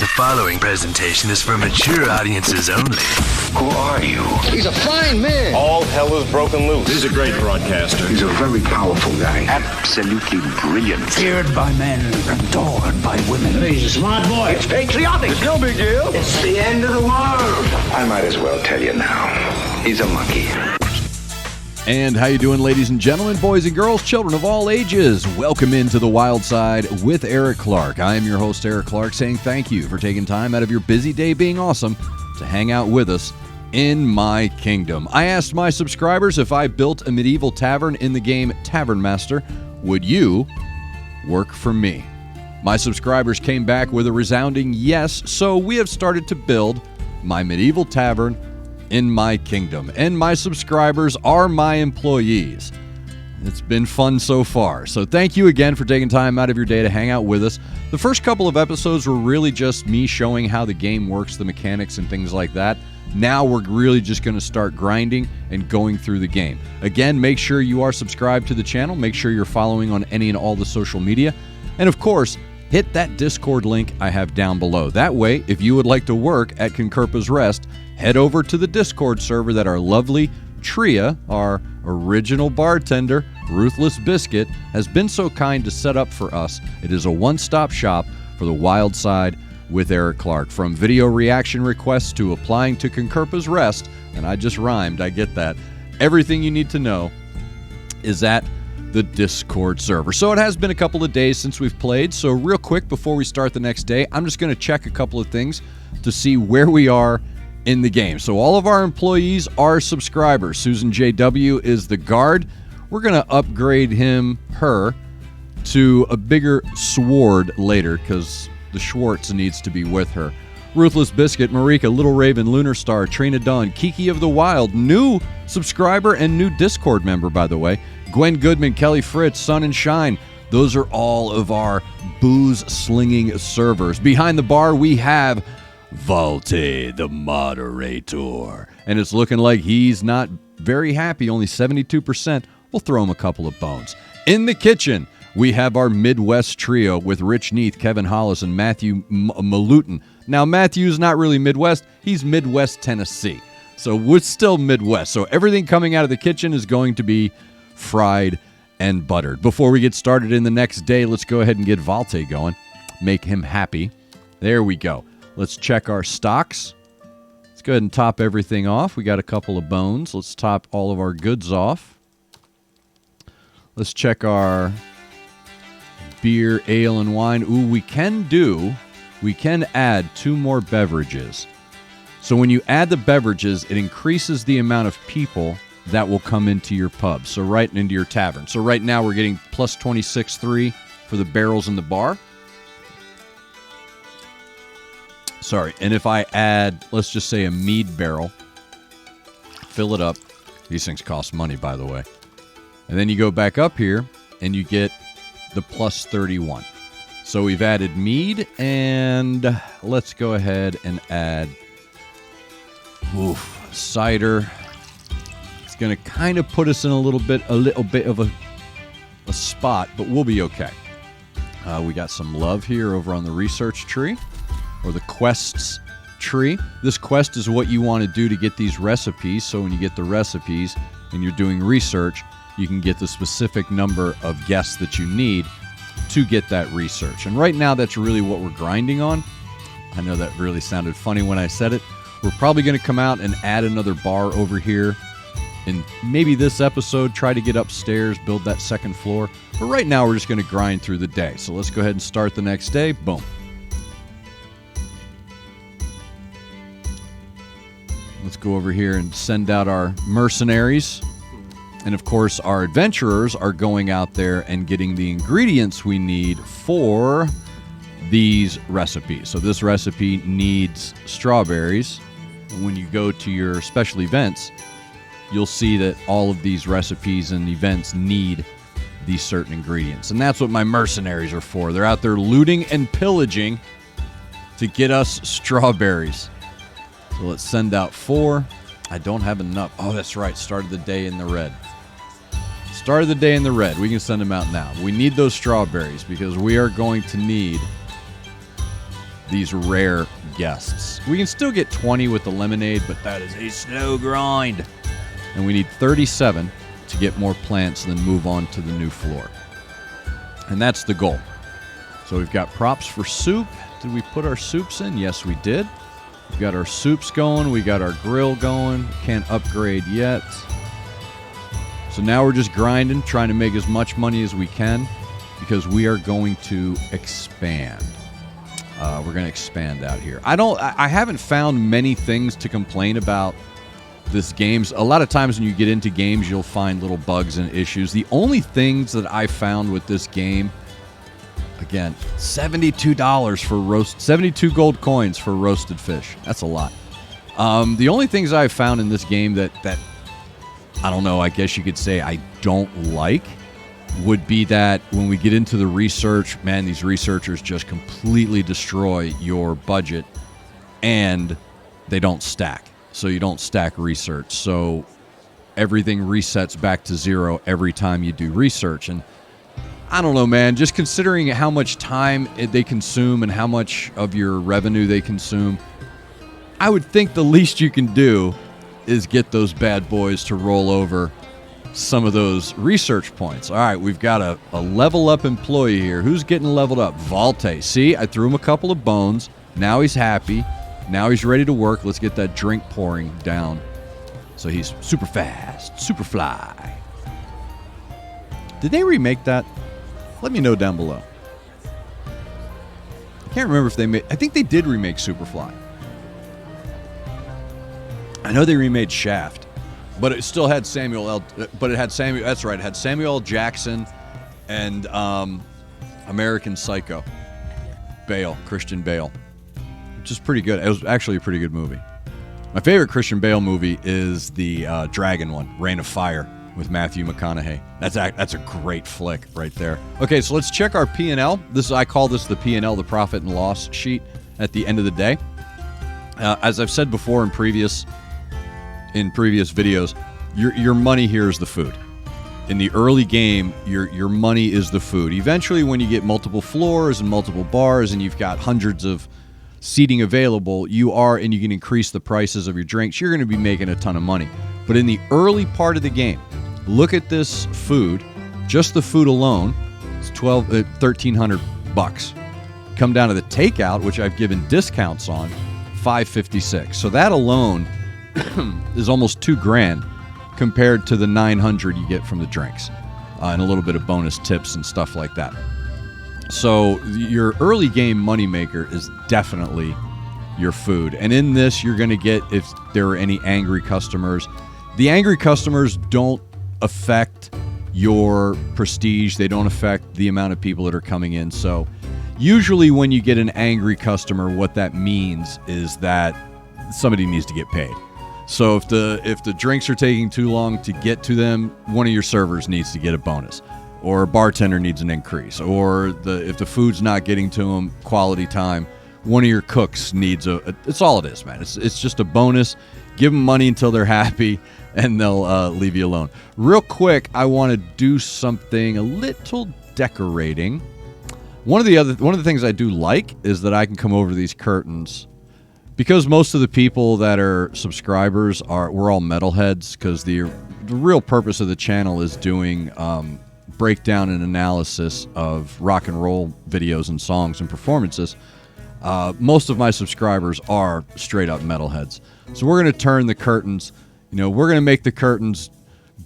The following presentation is for mature audiences only. Who are you? He's a fine man. All hell is broken loose. He's a great broadcaster. He's a very powerful guy. Absolutely brilliant. Feared by men, adored by women. He's a smart boy. It's patriotic. It's no big deal. It's the end of the world. I might as well tell you now. He's a monkey. And how you doing, ladies and gentlemen, boys and girls, children of all ages? Welcome into the Wyldeside with Eric Clark. I am your host, Eric Clark, saying thank you for taking time out of your busy day being awesome to hang out with us in my kingdom. I asked my subscribers if I built a medieval tavern in the game Tavern Master, would you work for me? My subscribers came back with a resounding yes, so we have started to build my medieval tavern in my kingdom, and my subscribers are my employees. It's been fun so far, so thank you again for taking time out of your day to hang out with us. The first couple of episodes were really just me showing how the game works, the mechanics and things like that. Now we're really just going to start grinding and going through the game. Again, make sure you are subscribed to the channel, make sure you're following on any and all the social media, and of course, hit that Discord link I have down below. That way, if you would like to work at Concurpa's Rest, head over to the Discord server that our lovely Tria, our original bartender, Ruthless Biscuit, has been so kind to set up for us. It is a one-stop shop for the Wyldeside with Eric Clark. From video reaction requests to applying to Concurpa's Rest, and I just rhymed, I get that. Everything you need to know is at the Discord server. So it has been a couple of days since we've played, so real quick before we start the next day, I'm just going to check a couple of things to see where we are in the game. So all of our employees are subscribers. Susan JW is the guard. We're going to upgrade her to a bigger sword later because the Schwartz needs to be with her. Ruthless Biscuit, Marika, Little Raven, Lunar Star, Trina Dawn, Kiki of the Wild, new subscriber and new Discord member, by the way. Gwen Goodman, Kelly Fritz, Sun and Shine. Those are all of our booze-slinging servers. Behind the bar, we have Valte, the moderator. And it's looking like he's not very happy, only 72%. We'll throw him a couple of bones. In the kitchen, we have our Midwest trio with Rich Neath, Kevin Hollis, and Matthew Malutin. Now, Matthew's not really Midwest. He's Midwest Tennessee. So we're still Midwest. So everything coming out of the kitchen is going to be fried and buttered. Before we get started in the next day, let's go ahead and get Valte going. Make him happy. There we go. Let's check our stocks. Let's go ahead and top everything off. We got a couple of bones. Let's top all of our goods off. Let's check our beer, ale, and wine. Ooh, we can add 2 more beverages. So when you add the beverages, it increases the amount of people that will come into your pub. So right into your tavern. So right now we're getting plus 26.3 for the barrels in the bar. Sorry, and if I add, let's just say a mead barrel, fill it up. These things cost money, by the way. And then you go back up here, and you get the plus 31. So we've added mead, and let's go ahead and add cider. It's going to kind of put us in a little bit of a spot, but we'll be okay. We got some love here over on the research tree. Or the quests tree. This quest is what you want to do to get these recipes. So when you get the recipes and you're doing research, you can get the specific number of guests that you need to get that research. And right now, that's really what we're grinding on. I know that really sounded funny when I said it. We're probably going to come out and add another bar over here. And maybe this episode, try to get upstairs, build that second floor. But right now, we're just going to grind through the day. So let's go ahead and start the next day. Boom. Let's go over here and send out our mercenaries. And of course, our adventurers are going out there and getting the ingredients we need for these recipes. So this recipe needs strawberries. When you go to your special events, you'll see that all of these recipes and events need these certain ingredients. And that's what my mercenaries are for. They're out there looting and pillaging to get us strawberries. So let's send out 4. I don't have enough. Oh, that's right. Started the day in the red. Started the day in the red. We can send them out now. We need those strawberries because we are going to need these rare guests. We can still get 20 with the lemonade, but that is a slow grind. And we need 37 to get more plants and then move on to the new floor. And that's the goal. So we've got props for soup. Did we put our soups in? Yes, we did. We've got our soups going. We got our grill going. Can't upgrade yet. So now we're just grinding, trying to make as much money as we can because we are going to expand. We're going to expand out here. I haven't found many things to complain about this game. A lot of times when you get into games, you'll find little bugs and issues. The only things that I found with this game, again, $72 for 72 gold coins for roasted fish. That's a lot. The only things I've found in this game that I don't know, I guess you could say I don't like would be that when we get into the research, man, these researchers just completely destroy your budget and they don't stack. So you don't stack research. So everything resets back to zero every time you do research. And I don't know, man, just considering how much time they consume and how much of your revenue they consume, I would think the least you can do is get those bad boys to roll over some of those research points. All right, we've got a level up employee here. Who's getting leveled up? Volte. See, I threw him a couple of bones. Now he's happy. Now he's ready to work. Let's get that drink pouring down. So he's super fast, super fly. Did they remake that? Let me know down below. I can't remember if they made... I think they did remake Superfly. I know they remade Shaft, but it still had Samuel L. But it had Samuel... That's right. It had Samuel L. Jackson and American Psycho. Bale. Christian Bale. Which is pretty good. It was actually a pretty good movie. My favorite Christian Bale movie is the Dragon one, Reign of Fire, with Matthew McConaughey. That's a great flick right there. Okay, so let's check our P&L. I call this the P&L, the profit and loss sheet at the end of the day. As I've said before in previous videos, your money here is the food. In the early game, your money is the food. Eventually, when you get multiple floors and multiple bars and you've got hundreds of seating available, and you can increase the prices of your drinks, you're going to be making a ton of money. But in the early part of the game, look at this food. Just the food alone, it's $1,300. Come down to the takeout, which I've given discounts on, $556. So that alone is almost $2,000 compared to the $900 you get from the drinks, and a little bit of bonus tips and stuff like that. So your early game moneymaker is definitely your food. And in this, you're going to get, if there are any angry customers, the angry customers don't affect your prestige. They don't affect the amount of people that are coming in. So usually when you get an angry customer, what that means is that somebody needs to get paid. So if the drinks are taking too long to get to them, one of your servers needs to get a bonus, or a bartender needs an increase, or if the food's not getting to them quality time, one of your cooks needs it's all it is, man. It's just a bonus. Give them money until they're happy, and they'll leave you alone. Real quick, I want to do something a little decorating. One of the things I do like is that I can come over these curtains, because most of the people that are subscribers we're all metalheads, because the real purpose of the channel is doing breakdown and analysis of rock and roll videos and songs and performances. Most of my subscribers are straight up metalheads. So we're going to turn the curtains, we're going to make the curtains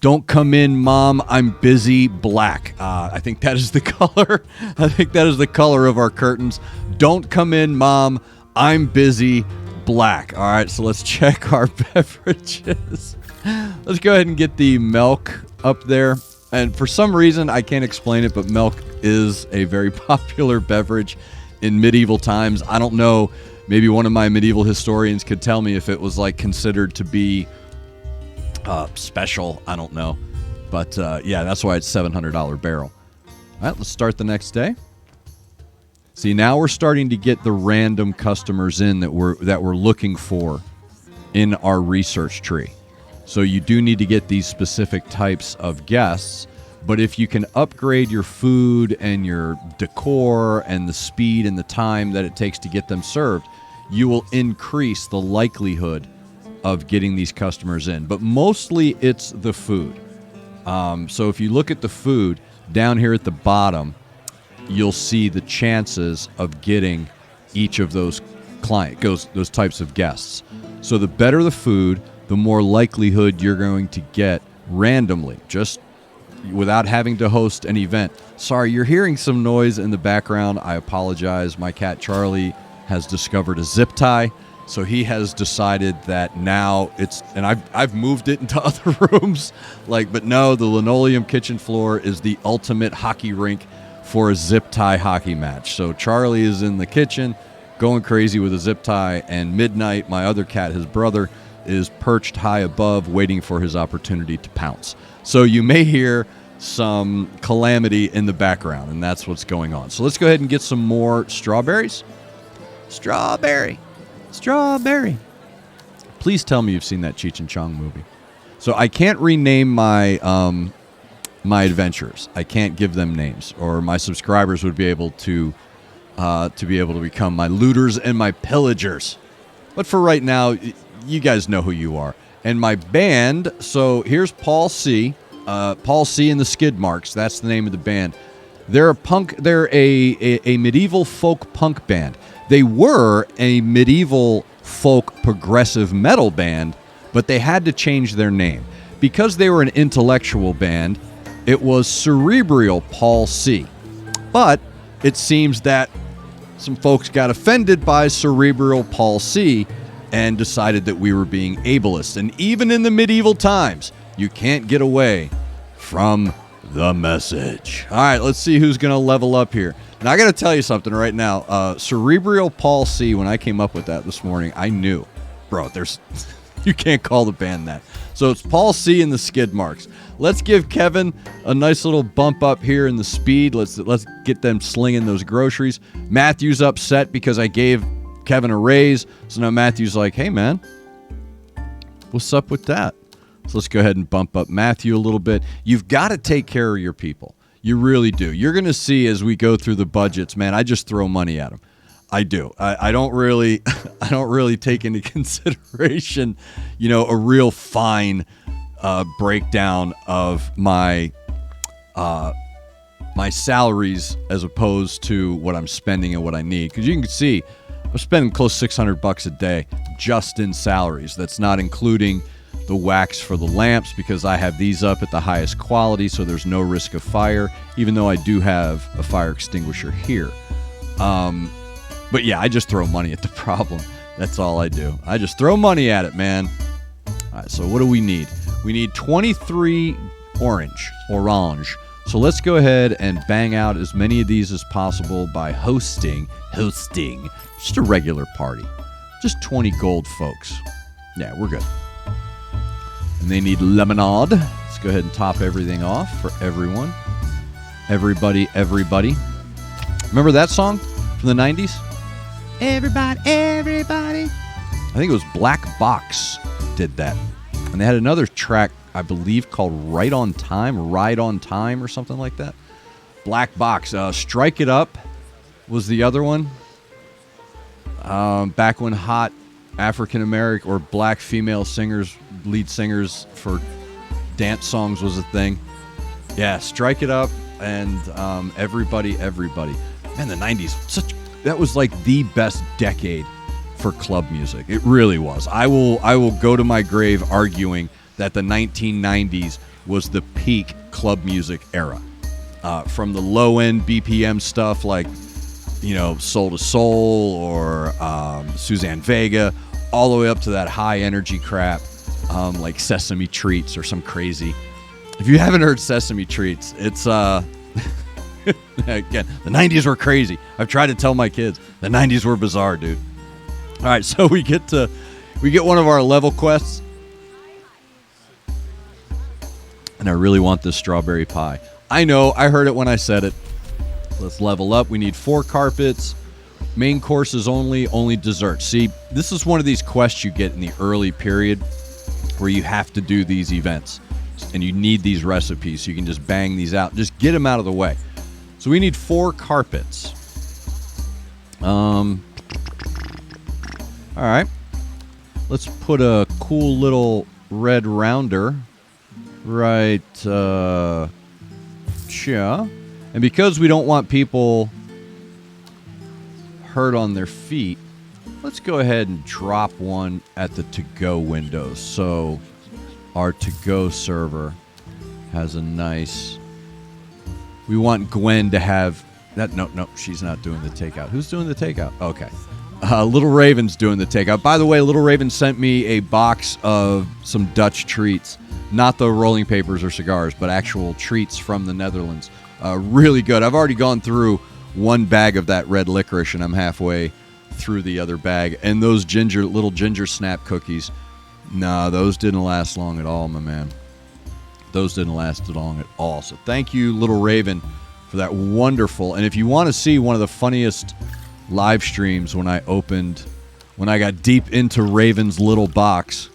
"Don't come in, Mom, I'm busy" black. I think that is the color. I think that is the color of our curtains. "Don't come in, Mom, I'm busy" black. All right, so let's check our beverages. Let's go ahead and get the milk up there. And for some reason, I can't explain it, but milk is a very popular beverage in medieval times. I don't know. Maybe one of my medieval historians could tell me if it was considered to be special. I don't know. But yeah, that's why it's $700 barrel. All right, let's start the next day. See, now we're starting to get the random customers in that we're looking for in our research tree. So you do need to get these specific types of guests, But if you can upgrade your food and your decor and the speed and the time that it takes to get them served, you will increase the likelihood of getting these customers in. But mostly it's the food. So if you look at the food down here at the bottom, you'll see the chances of getting each of those those types of guests. So the better the food, the more likelihood you're going to get randomly, just without having to host an event. Sorry, you're hearing some noise in the background. I apologize. My cat Charlie has discovered a zip tie, so he has decided that now and I've moved it into other rooms, but no, the linoleum kitchen floor is the ultimate hockey rink for a zip tie hockey match. So Charlie is in the kitchen going crazy with a zip tie, and Midnight, my other cat, his brother, is perched high above waiting for his opportunity to pounce. So you may hear some calamity in the background, and that's what's going on. So let's go ahead and get some more strawberries. Strawberry. Please tell me you've seen that Cheech and Chong movie. So I can't rename my my adventurers. I can't give them names, or my subscribers would be able to become my looters and my pillagers. But for right now, you guys know who you are. And my band, so here's Paul C. Paul C. and the Skid Marks. That's the name of the band. They're a medieval folk punk band. They were a medieval folk progressive metal band, but they had to change their name. Because they were an intellectual band, it was Cerebral Paul C. But it seems that some folks got offended by Cerebral Paul C. and decided that we were being ableist. And even in the medieval times, you can't get away from the message. All right, let's see who's going to level up here. Now, I got to tell you something right now. Cerebral Paul C., when I came up with that this morning, I knew, bro, you can't call the band that. So it's Paul C. and the Skid Marks. Let's give Kevin a nice little bump up here in the speed. Let's get them slinging those groceries. Matthew's upset because I gave Kevin a raise. So now Matthew's like, hey, man, what's up with that? So let's go ahead and bump up Matthew a little bit. You've got to take care of your people. You really do. You're going to see as we go through the budgets, man, I just throw money at them. I do. I don't really take into consideration, a real fine breakdown of my salaries as opposed to what I'm spending and what I need. Because you can see I'm spending close to $600 a day just in salaries. That's not including the wax for the lamps, because I have these up at the highest quality, so there's no risk of fire, even though I do have a fire extinguisher here. But yeah, I just throw money at the problem. That's all I do. I just throw money at it, man. All right, so what do we need? We need 23 orange. So let's go ahead and bang out as many of these as possible by hosting just a regular party. Just 20 gold, folks. Yeah, we're good. And they need lemonade. Let's go ahead and top everything off for everyone. Everybody. Remember that song from the 90s? Everybody. I think it was Black Box did that. And they had another track, I believe, called Ride on Time or something like that. Black Box. Strike It Up was the other one. Back when hot African-American or black female singers, lead singers for dance songs was a thing. Yeah, Strike It Up and Everybody. Man, the 90s, that was like the best decade for club music. It really was. I will go to my grave arguing that the 1990s was the peak club music era. From the low-end BPM stuff like, Soul to Soul or Suzanne Vega, all the way up to that high-energy crap like Sesame Treats or some crazy. If you haven't heard Sesame Treats, it's again, the 90s were crazy. I've tried to tell my kids the 90s were bizarre, dude. All right, so we get one of our level quests, and I really want this strawberry pie. I know, I heard it when I said it. Let's level up. We need 4 carpets, main courses only dessert. See, this is one of these quests you get in the early period where you have to do these events. and you need these recipes so you can just bang these out. Just get them out of the way. So we need 4 carpets. All right. Let's put a cool little red rounder right here. And because we don't want people hurt on their feet, let's go ahead and drop one at the to-go windows. So our to-go server has a nice... We want Gwen to have... that. No, she's not doing the takeout. Who's doing the takeout? Okay. Little Raven's doing the takeout. By the way, Little Raven sent me a box of some Dutch treats. Not the rolling papers or cigars, but actual treats from the Netherlands. Really good. I've already gone through one bag of that red licorice, and I'm halfway through the other bag. And those little ginger snap cookies, nah, those didn't last long at all, my man. Those didn't last long at all. So thank you, Little Raven, for that wonderful. And if you want to see one of the funniest live streams when I got deep into Raven's little box,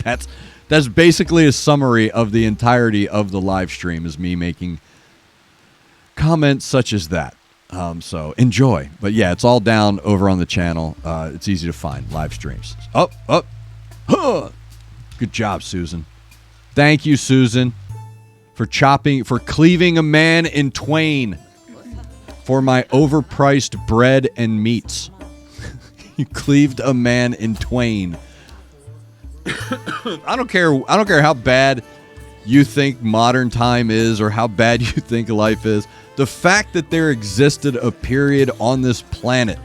that's basically a summary of the entirety of the live stream, is me making comments such as that. So enjoy. But yeah, it's all down over on the channel. It's easy to find live streams. Up. Good job, Susan. Thank you, Susan, for cleaving a man in twain for my overpriced bread and meats. You cleaved a man in twain. I don't care how bad you think modern time is or how bad you think life is. The fact that there existed a period on this planet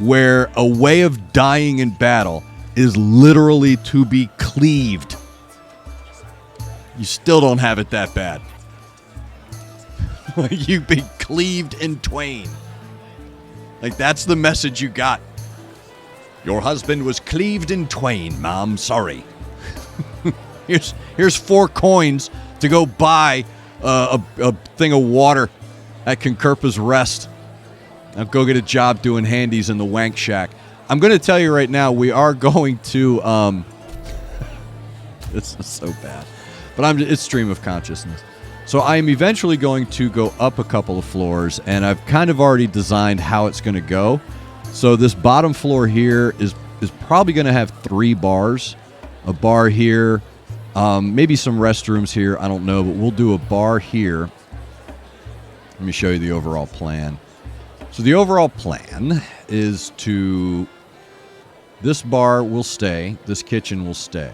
where a way of dying in battle is literally to be cleaved. You still don't have it that bad. You be cleaved in twain. Like, that's the message you got. Your husband was cleaved in twain, Mom. Sorry. Here's 4 coins to go buy a thing of water at Concurpa's Rest. Now go get a job doing handies in the wank shack. I'm going to tell you right now, we are going to... This is so bad. But it's stream of consciousness. So I am eventually going to go up a couple of floors, and I've kind of already designed how it's going to go. So this bottom floor here is probably going to have 3 bars. A bar here, maybe some restrooms here, I don't know, but we'll do a bar here. Let me show you the overall plan. So the overall plan is this bar will stay, this kitchen will stay.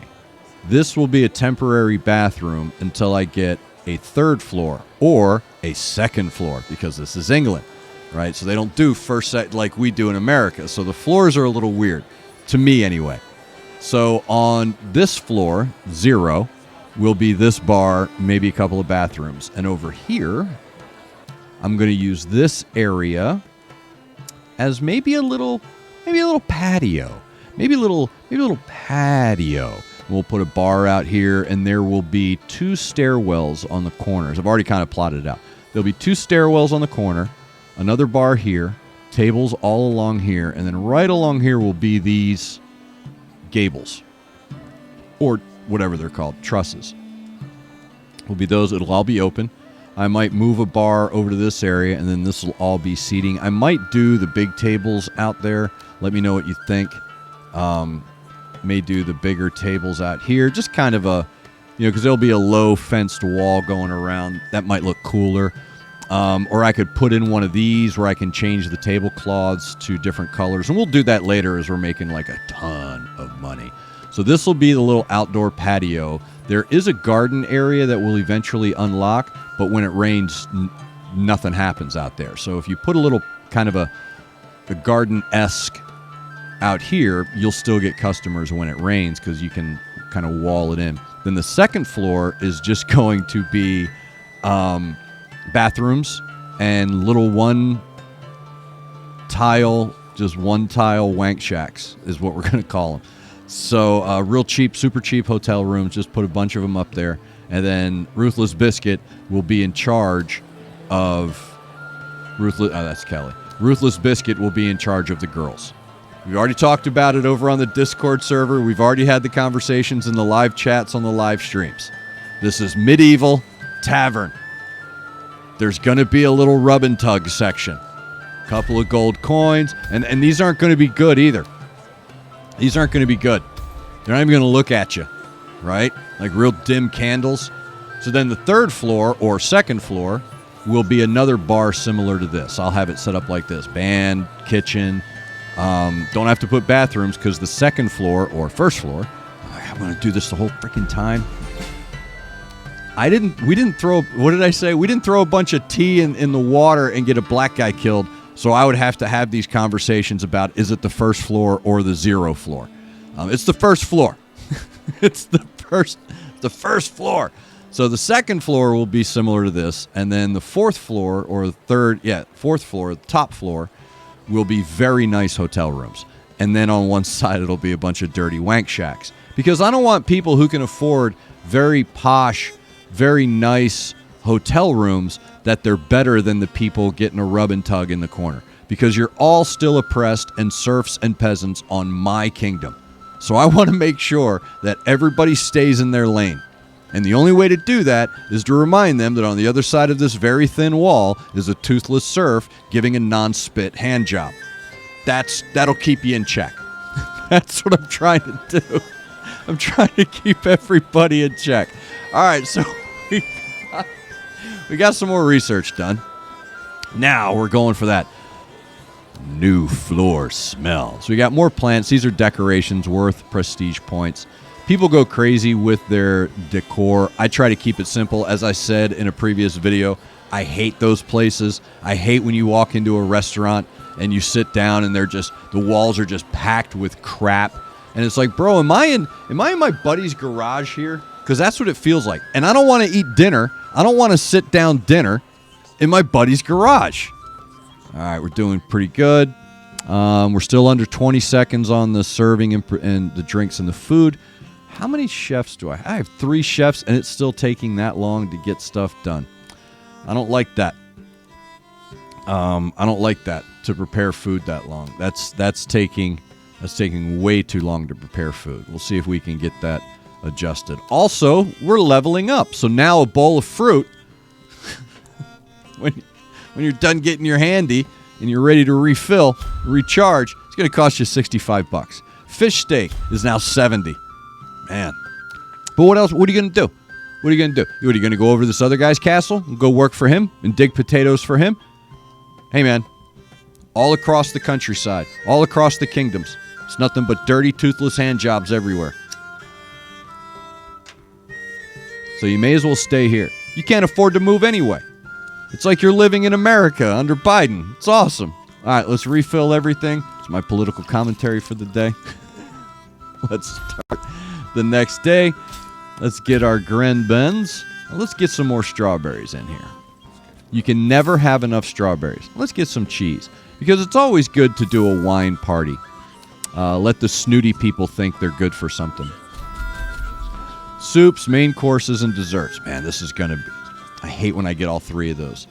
This will be a temporary bathroom until I get a 3rd floor or a 2nd floor, because this is England, right? So they don't do first set like we do in America. So the floors are a little weird, to me anyway. So on this floor, 0, will be this bar, maybe a couple of bathrooms. And over here, I'm going to use this area as maybe a little patio. Maybe a little patio. We'll put a bar out here, and there will be 2 stairwells on the corners. I've already kind of plotted it out. There'll be 2 stairwells on the corner, another bar here, tables all along here, and then right along here will be these gables, or whatever they're called, trusses. Will be those. It'll all be open. I might move a bar over to this area, and then this will all be seating. I might do the big tables out there. Let me know what you think. May do the bigger tables out here, just kind of because there'll be a low fenced wall going around. That might look cooler. Or I could put in one of these where I can change the tablecloths to different colors. And we'll do that later as we're making like a ton of money. So this will be the little outdoor patio. There is a garden area that will eventually unlock, but when it rains, nothing happens out there. So if you put a little kind of a garden-esque out here, you'll still get customers when it rains because you can kind of wall it in. Then the 2nd floor is just going to be bathrooms and little one tile wank shacks is what we're going to call them. So real cheap, super cheap hotel rooms. Just put a bunch of them up there. And then Ruthless Biscuit will be in charge of... that's Kelly. Ruthless Biscuit will be in charge of the girls. We've already talked about it over on the Discord server. We've already had the conversations in the live chats on the live streams. This is Medieval Tavern. There's going to be a little rub and tug section. A couple of gold coins. And these aren't going to be good either. These aren't going to be good. They're not even going to look at you, right? Like real dim candles. So then the third floor or second floor will be another bar similar to this. I'll have it set up like this. Band, kitchen. Don't have to put bathrooms because the second floor or first floor, I'm going to do this the whole freaking time. We didn't throw a bunch of tea in the water and get a black guy killed. So I would have to have these conversations about, is it the first floor or the 0 floor? It's the first floor. It's the first floor. So the second floor will be similar to this. And then the fourth floor or the fourth floor, the top floor, will be very nice hotel rooms. And then on one side, it'll be a bunch of dirty wank shacks. Because I don't want people who can afford very posh, very nice hotel rooms that they're better than the people getting a rub and tug in the corner. Because you're all still oppressed and serfs and peasants on my kingdom. So I want to make sure that everybody stays in their lane. And the only way to do that is to remind them that on the other side of this very thin wall is a toothless serf giving a non-spit hand job. That'll keep you in check. That's what I'm trying to do. I'm trying to keep everybody in check. All right, so we got some more research done. Now we're going for that new floor smell. So we got more plants. These are decorations worth prestige points. People go crazy with their decor. I try to keep it simple. As I said in a previous video, I hate those places. I hate when you walk into a restaurant and you sit down and the walls are just packed with crap. And it's like, bro, am I in my buddy's garage here? Because that's what it feels like. And I don't want to eat dinner. I don't want to sit down dinner in my buddy's garage. All right, we're doing pretty good. We're still under 20 seconds on the serving and the drinks and the food. How many chefs do I have? I have 3 chefs, and it's still taking that long to get stuff done. I don't like that. I don't like that, to prepare food that long. That's taking way too long to prepare food. We'll see if we can get that adjusted. Also, we're leveling up. So now a bowl of fruit, when you're done getting your handy and you're ready to recharge, it's going to cost you $65. Fish steak is now $70. Man. But what else? What are you going to do? What are you going to do? What, are you going to go over to this other guy's castle and go work for him and dig potatoes for him? Hey, man. All across the countryside, all across the kingdoms, it's nothing but dirty, toothless hand jobs everywhere. So you may as well stay here. You can't afford to move anyway. It's like you're living in America under Biden. It's awesome. All right, let's refill everything. It's my political commentary for the day. Let's start the next day. Let's get our Gren Bens. Let's get some more strawberries in here. You can never have enough strawberries. Let's get some cheese. Because it's always good to do a wine party. Let the snooty people think they're good for something. Soups, main courses, and desserts. Man, this is going to be... I hate when I get all 3 of those.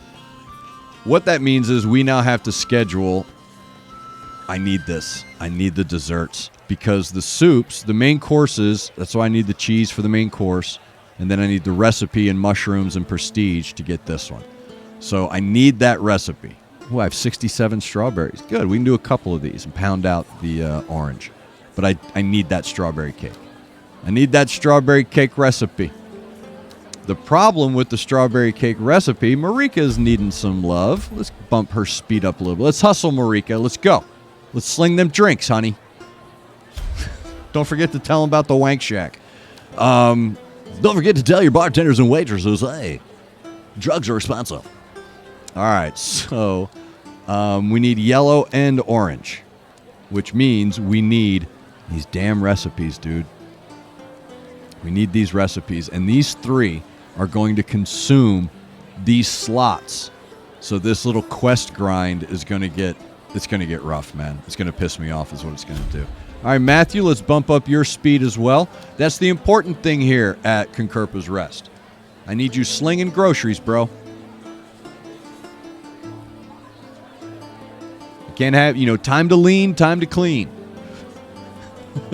What that means is we now have to schedule... I need this. I need the desserts. Because the soups, the main courses, that's why I need the cheese for the main course. And then I need the recipe and mushrooms and prestige to get this one. So I need that recipe. Oh, I have 67 strawberries. Good. We can do a couple of these and pound out the orange. But I need that strawberry cake. I need that strawberry cake recipe. The problem with the strawberry cake recipe, Marika's needing some love. Let's bump her speed up a little bit. Let's hustle, Marika. Let's go. Let's sling them drinks, honey. Don't forget to tell them about the wank shack. Don't forget to tell your bartenders and waitresses, hey, drugs are expensive. All right, so we need yellow and orange, which means we need these damn recipes, dude. We need these recipes, and these 3 are going to consume these slots. So this little quest grind is going to get rough, man. It's going to piss me off is what it's going to do. All right, Matthew, let's bump up your speed as well. That's the important thing here at Concurpa's Rest. I need you slinging groceries, bro. You can't have, time to lean, time to clean.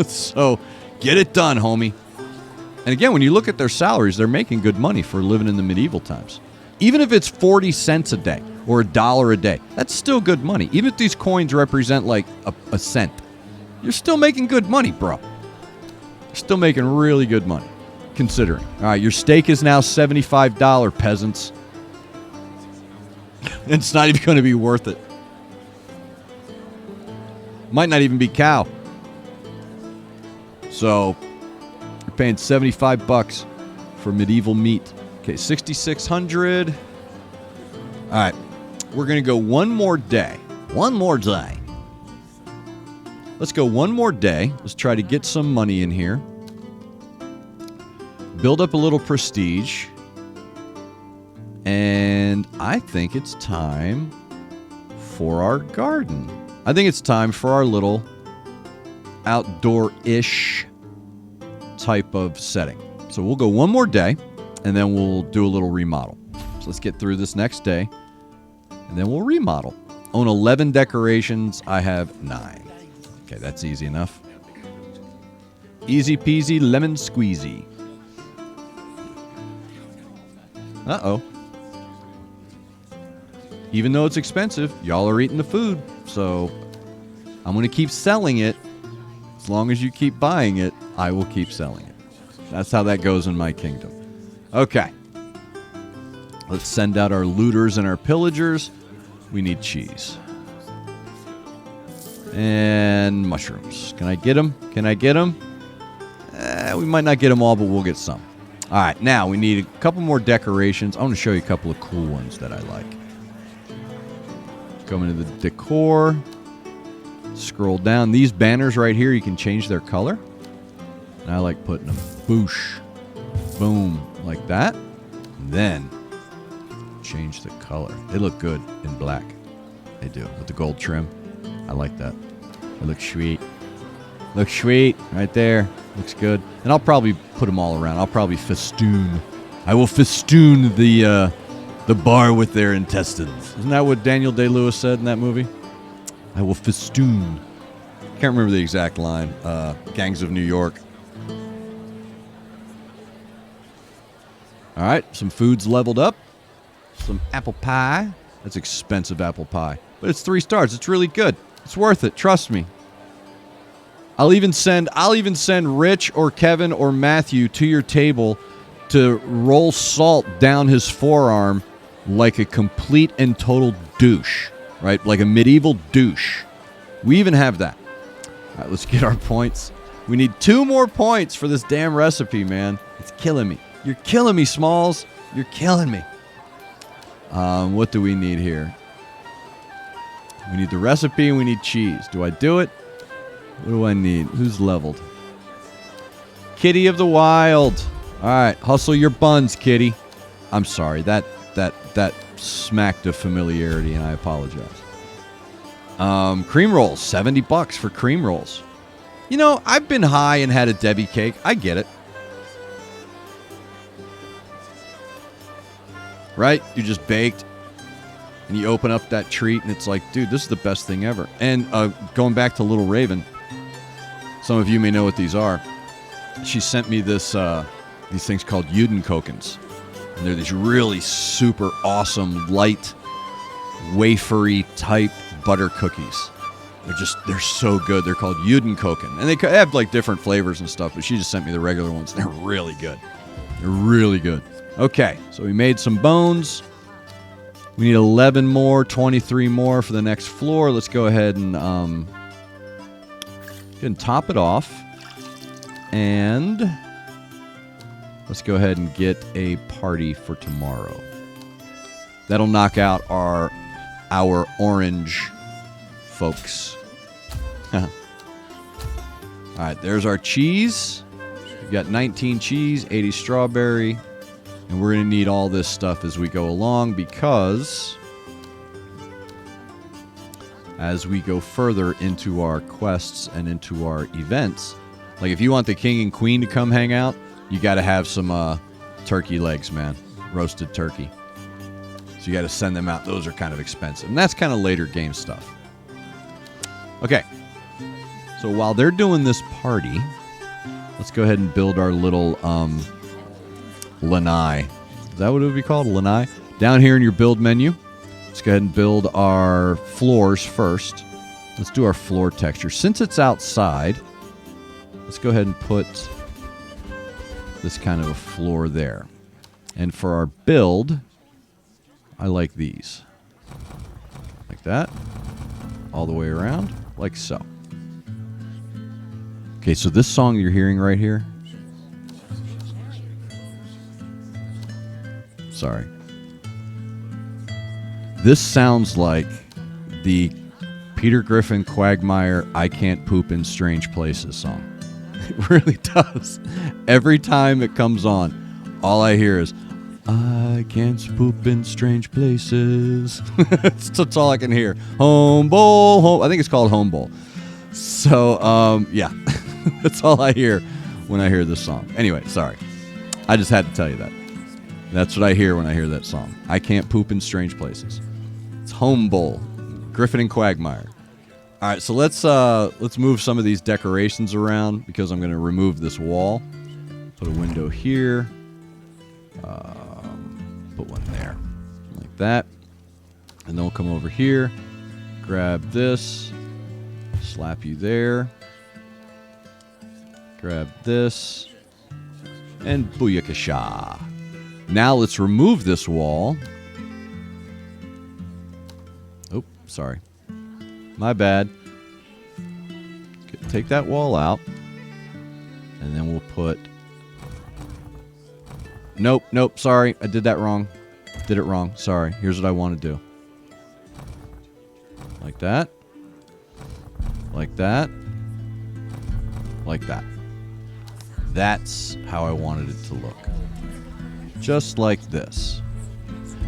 So get it done, homie. And again, when you look at their salaries, they're making good money for living in the medieval times. Even if it's 40 cents a day or $1 a day, that's still good money. Even if these coins represent like a cent, you're still making good money, bro. You're still making really good money, considering. All right, your steak is now $75, peasants. It's not even going to be worth it. Might not even be cow. So, you're paying $75 for medieval meat. Okay, 6,600. All right, we're going to go one more day. One more day. Let's go one more day. Let's try to get some money in here. Build up a little prestige. And I think it's time for our garden. I think it's time for our little outdoor-ish type of setting. So we'll go one more day, and then we'll do a little remodel. So let's get through this next day, and then we'll remodel. Own 11 decorations. I have 9. Okay, that's easy enough. Easy peasy lemon squeezy. Uh-oh. Even though it's expensive, y'all are eating the food. So I'm going to keep selling it. As long as you keep buying it, I will keep selling it. That's how that goes in my kingdom. Okay. Let's send out our looters and our pillagers. We need cheese. And mushrooms. Can I get them? Can I get them? We might not get them all, but we'll get some. All right, now we need a couple more decorations. I want to show you a couple of cool ones that I like. Go into the decor. Scroll down. These banners right here, you can change their color. And I like putting them boosh, boom, like that. And then change the color. They look good in black. They do, with the gold trim. I like that. It looks sweet. Looks sweet right there. Looks good. And I'll probably put them all around. I'll probably festoon. I will festoon the bar with their intestines. Isn't that what Daniel Day-Lewis said in that movie? I will festoon. Can't remember the exact line. Gangs of New York. All right, some food's leveled up. Some apple pie. That's expensive apple pie. But it's 3 stars. It's really good. It's worth it. Trust me. I'll even send Rich or Kevin or Matthew to your table to roll salt down his forearm like a complete and total douche, right? Like a medieval douche. We even have that. All right, let's get our points. We need 2 more points for this damn recipe, man. It's killing me. You're killing me, Smalls. You're killing me. What do we need here? We need the recipe and we need cheese. Do I do it? What do I need? Who's leveled? Kitty of the Wild. All right, hustle your buns, Kitty. I'm sorry. That smacked of familiarity, and I apologize. Cream rolls, $70 for cream rolls. You know, I've been high and had a Debbie cake. I get it. Right? You just baked, and you open up that treat, and it's like, dude, this is the best thing ever. And going back to Little Raven, some of you may know what these are. She sent me these things called Judenkokens. And they're these really super awesome, light, wafery type butter cookies. They're so good. They're called Judenkoken. And they have like different flavors and stuff, but she just sent me the regular ones. They're really good. They're really good. Okay, so we made some bones. We need 11 more, 23 more for the next floor. Let's go ahead and top it off. And let's go ahead and get a party for tomorrow. That'll knock out our orange folks. All right, there's our cheese. We've got 19 cheese, 80 strawberry. And we're going to need all this stuff as we go along because as we go further into our quests and into our events, like if you want the king and queen to come hang out, you got to have some turkey legs, man. Roasted turkey. So you got to send them out. Those are kind of expensive. And that's kind of later game stuff. Okay. So while they're doing this party, let's go ahead and build our little lanai. Is that what it would be called? Lanai? Down here in your build menu, let's go ahead and build our floors first. Let's do our floor texture. Since it's outside, let's go ahead and put this kind of a floor there. And for our build, I like these. Like that. All the way around, like so. Okay, so this song you're hearing right here. Sorry. This sounds like the Peter Griffin Quagmire I Can't Poop in Strange Places song. It really does. Every time it comes on, all I hear is, I can't poop in strange places. That's all I can hear. Home bowl. Home. I think it's called Home Bowl. So, yeah. That's all I hear when I hear this song. Anyway, sorry. I just had to tell you that. That's what I hear when I hear that song. I can't poop in strange places. It's Home Bowl. Griffin and Quagmire. All right, so let's move some of these decorations around because I'm going to remove this wall. Put a window here. Put one there, like that. And then we'll come over here, grab this, slap you there. Grab this, and booyakasha. Now let's remove this wall. Oh, sorry. My bad. Take that wall out. And then we'll put... Nope, sorry. I did that wrong. Did it wrong. Sorry. Here's what I want to do. Like that. Like that. Like that. That's how I wanted it to look. Just like this.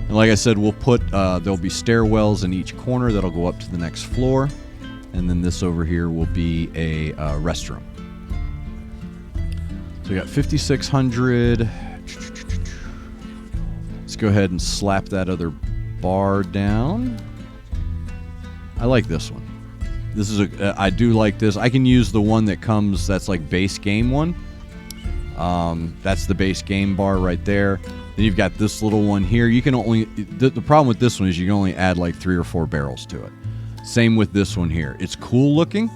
And like I said, we'll put, there'll be stairwells in each corner that'll go up to the next floor. And then this over here will be a restroom. So we got 5,600. Let's go ahead and slap that other bar down. I like this one. This is I do like this. I can use the one that comes, that's like base game one. That's the base game bar right there. Then you've got this little one here. You can only, the problem with this one is you can only add like 3 or 4 barrels to it. Same with this one here. It's cool looking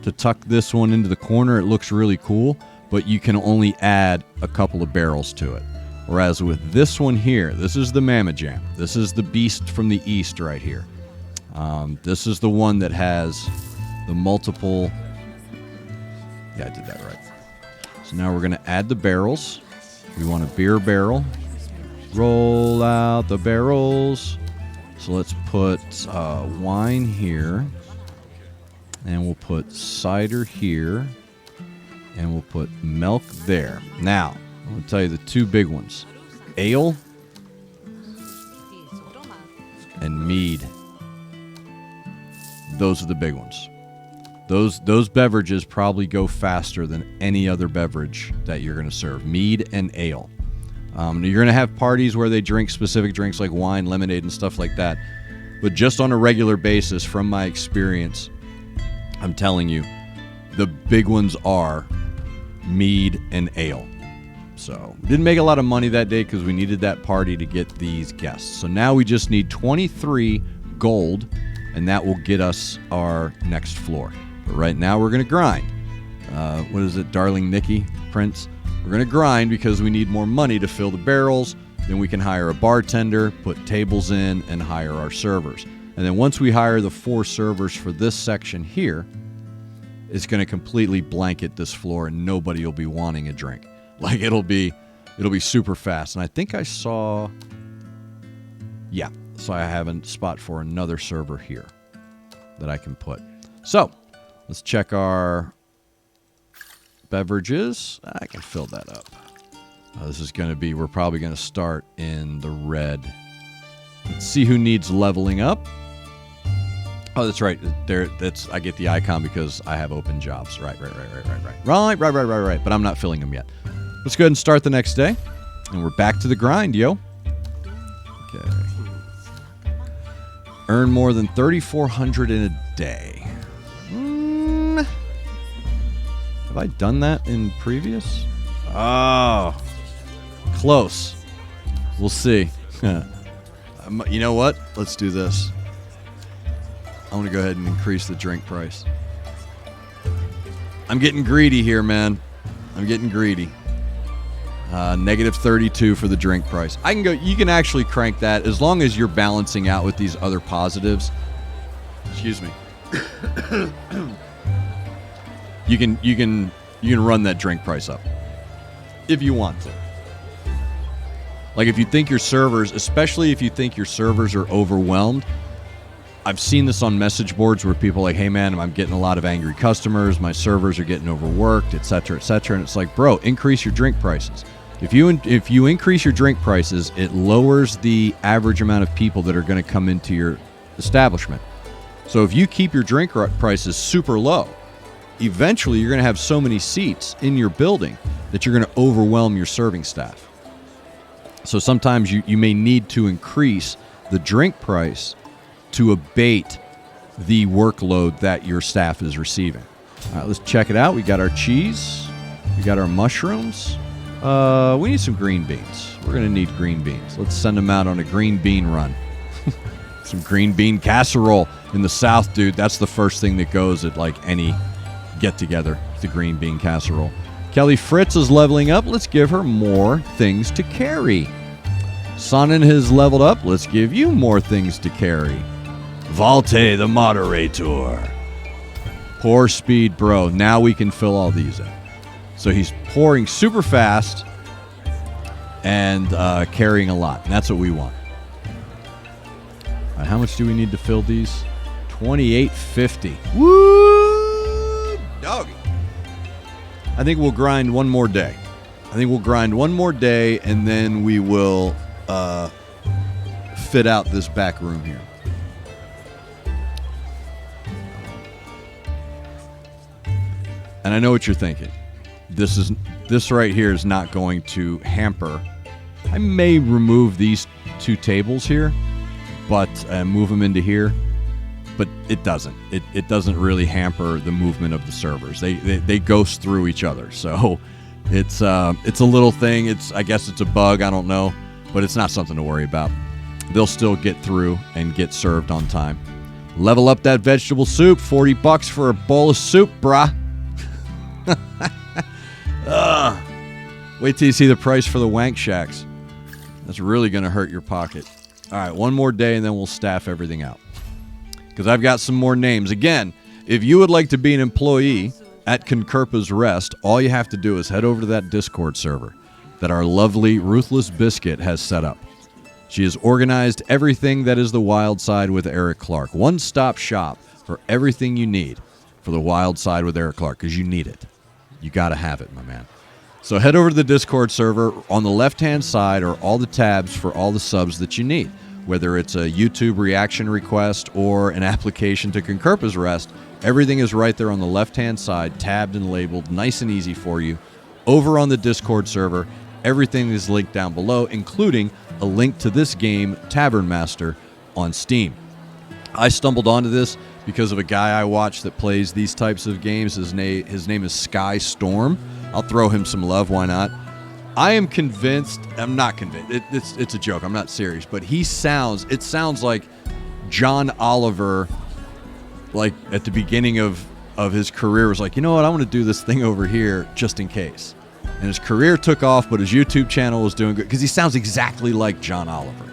to tuck this one into the corner. It looks really cool, but you can only add a couple of barrels to it. Whereas with this one here, this is the Mama Jam. This is the beast from the east right here. This is the one that has the multiple... Yeah, I did that right. So now we're going to add the barrels. We want a beer barrel. Roll out the barrels. So let's put wine here. And we'll put cider here. And we'll put milk there. Now, I'm going to tell you the 2 big ones. Ale and mead. Those are the big ones. Those beverages probably go faster than any other beverage that you're going to serve. Mead and ale. You're going to have parties where they drink specific drinks like wine, lemonade, and stuff like that. But just on a regular basis, from my experience, I'm telling you, the big ones are mead and ale. So, didn't make a lot of money that day because we needed that party to get these guests. So now we just need 23 gold, and that will get us our next floor. But right now we're going to grind. What is it, Darling Nikki, Prince? We're going to grind because we need more money to fill the barrels. Then we can hire a bartender, put tables in, and hire our servers. And then once we hire the 4 servers for this section here, it's going to completely blanket this floor and nobody will be wanting a drink. Like it'll be super fast. And I think I saw, yeah, so I have a spot for another server here that I can put. So let's check our beverages. I can fill that up. This is going to be, we're probably going to start in the red. Let's see who needs leveling up. Oh, that's right. There, that's, I get the icon because I have open jobs. Right. But I'm not filling them yet. Let's go ahead and start the next day. And we're back to the grind, yo. Okay. Earn more than 3,400 in a day. Have I done that in previous? Oh, close. We'll see. You know what? Let's do this. I'm going to go ahead and increase the drink price. I'm getting greedy here, man. I'm getting greedy. Negative 32 for the drink price. I can go. You can actually crank that as long as you're balancing out with these other positives. Excuse me. You can run that drink price up if you want to. Like if you think your servers, especially if you think your servers are overwhelmed. I've seen this on message boards where people are like, hey man, I'm getting a lot of angry customers, my servers are getting overworked, etc., etc. And it's like, bro, increase your drink prices. If you increase your drink prices, it lowers the average amount of people that are going to come into your establishment. So if you keep your drink prices super low, eventually you're going to have so many seats in your building that you're going to overwhelm your serving staff. So sometimes you may need to increase the drink price to abate the workload that your staff is receiving. All right, let's check it out. We got our cheese. We got our mushrooms. We need some green beans. We're going to need green beans. Let's send them out on a green bean run. Some green bean casserole in the South, dude. That's the first thing that goes at like any get-together, the green bean casserole. Kelly Fritz is leveling up. Let's give her more things to carry. Sonnen has leveled up. Let's give you more things to carry. Valte, the moderator. Pour speed, bro. Now we can fill all these in. So he's pouring super fast and carrying a lot. And that's what we want. All right, how much do we need to fill these? 28.50. Woo! Doggy. I think we'll grind one more day. And then we will fit out this back room here. And I know what you're thinking. This right here is not going to hamper. I may remove these two tables here, but move them into here. But it doesn't. It doesn't really hamper the movement of the servers. They ghost through each other. So it's a little thing. I guess it's a bug. I don't know, but it's not something to worry about. They'll still get through and get served on time. Level up that vegetable soup. $40 for a bowl of soup, brah. Wait till you see the price for the Wank Shacks. That's really going to hurt your pocket. All right, one more day and then we'll staff everything out. Because I've got some more names. Again, if you would like to be an employee at Concurpa's Rest, all you have to do is head over to that Discord server that our lovely Ruthless Biscuit has set up. She has organized everything that is the Wild Side with Eric Clark. One-stop shop for everything you need for the Wild Side with Eric Clark, because you need it. You got to have it, my man. So head over to the Discord server. On the left-hand side are all the tabs for all the subs that you need. Whether it's a YouTube reaction request or an application to Concurpa's Rest, everything is right there on the left-hand side, tabbed and labeled, nice and easy for you. Over on the Discord server, everything is linked down below, including a link to this game, Tavern Master, on Steam. I stumbled onto this because of a guy I watch that plays these types of games. His name is Sky Storm. I'll throw him some love, why not? I am convinced, I'm not convinced, it's a joke, I'm not serious, but it sounds like John Oliver, like at the beginning of his career, was like, you know what, I want to do this thing over here just in case. And his career took off, but his YouTube channel was doing good, because he sounds exactly like John Oliver.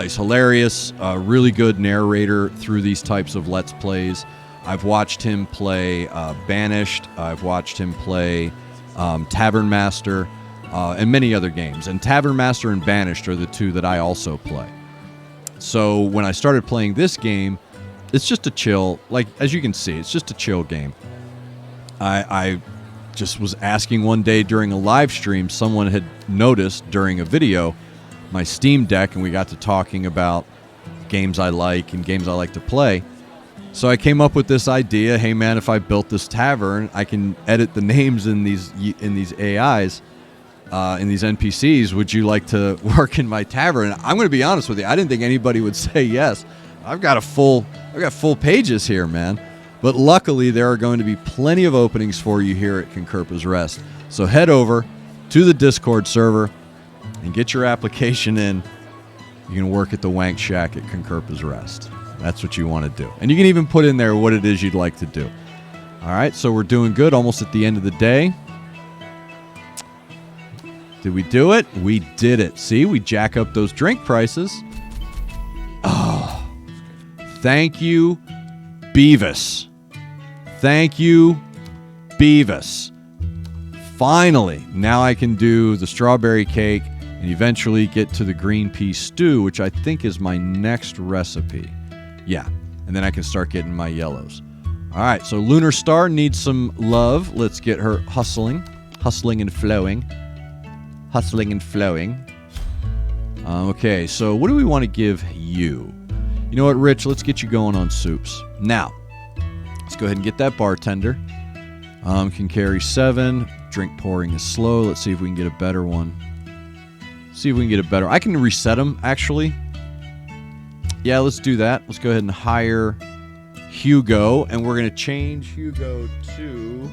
He's hilarious, really good narrator through these types of Let's Plays. I've watched him play Banished, I've watched him play Tavern Master, and many other games. And Tavern Master and Banished are the two that I also play. So when I started playing this game, it's just a chill, like as you can see, it's just a chill game. I just was asking one day during a live stream, someone had noticed during a video my Steam Deck, and we got to talking about games I like and games I like to play. So I came up with this idea, hey man, if I built this tavern, I can edit the names in these AIs, in these NPCs. Would you like to work in my tavern? I'm going to be honest with you, I didn't think anybody would say yes. I've got full pages here, man. But luckily, there are going to be plenty of openings for you here at Concurpa's Rest. So head over to the Discord server and get your application in. You can work at the Wank Shack at Concurpa's Rest. That's what you want to do. And you can even put in there what it is you'd like to do. All right, so we're doing good, almost at the end of the day. Did we do it? We did it. See, we jack up those drink prices. Oh, thank you, Beavis. Thank you, Beavis. Finally, now I can do the strawberry cake and eventually get to the green pea stew, which I think is my next recipe. Yeah, and then I can start getting my yellows. All right, so Lunar Star needs some love. Let's get her hustling and flowing. Okay, so what do we want to give you? You know what, Rich? Let's get you going on soups. Now, let's go ahead and get that bartender. Can carry 7. Drink pouring is slow. Let's see if we can get a better one. I can reset them, actually. Yeah, let's do that. Let's go ahead and hire Hugo, and we're going to change Hugo to...